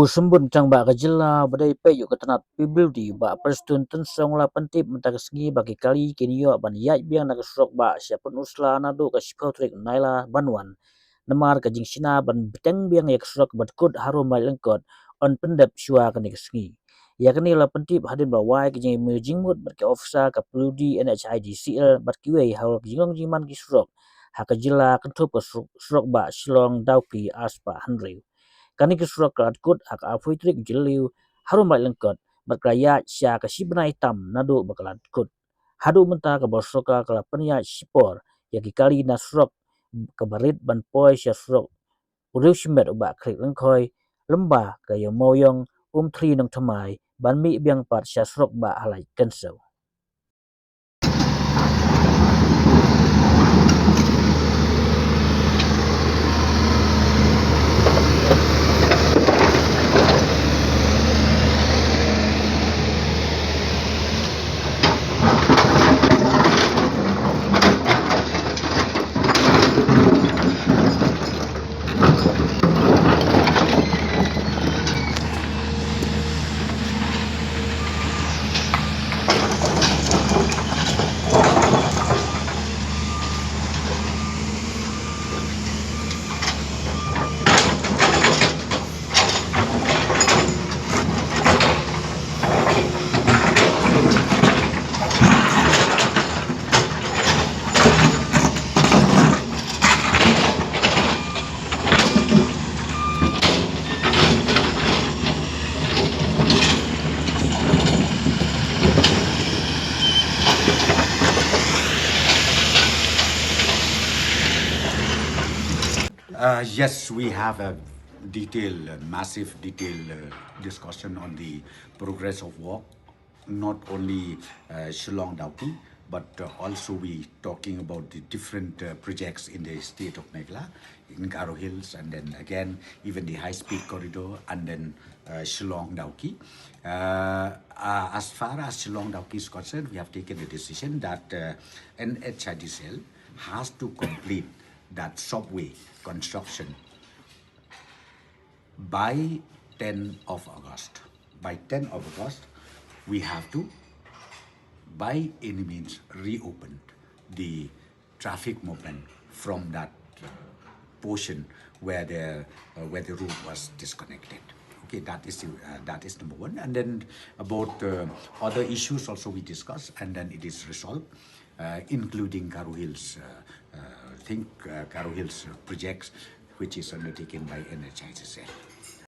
Sembun cang ba ka jilla badai pe yu ketanat pibil di ba perstun ten song la pentip mentak sengi bagi kali kini yo ban Iaid biang nak Surokbah siapun usla Naduh ka sipau Tarik naila banwan nemar ka jing sina ban beteng biang yak surak Dkut harum mai lengkot on pendap syua ka nik sengi ya kini la pentip hadin ba wai ka jing mu jingmut bat ka ofsa ka peludi NHID CL bat kiwei haul ka jingong jiman ki surok ha ka jilla kentup ka Surokbah Shillong Dauki aspa hanriu kani ke surak Dkut hak afui trik jeliu harum mai lengkot berkaya sya ka sibnai tam Naduh bakalan Dkut hadu menta ka borsoka kala penya sipor ya ki kali na surak ka barit ban poi sya surak uriu simet uba krik lengkoi lemba ka yo moyong tri nong thamai ban mi biang pat sya surak ba halai kensel. Yes, we have a massive detailed discussion on the progress of work, not only Shillong Dauki, but also we talking about the different projects in the state of Meghalaya, in Garo Hills, and then again, even the high-speed corridor, and then Shillong Dauki. As far as Shillong Dauki is concerned, we have taken the decision that NHIDCL has to complete that subway construction by 10 of August. By 10 of August, we have to, by any means, reopen the traffic movement from that portion where the route was disconnected. Okay, that is number one. And then about other issues also we discuss, and then it is resolved, including Garo Hills. Garo Hills projects, which is undertaken by NHICCL.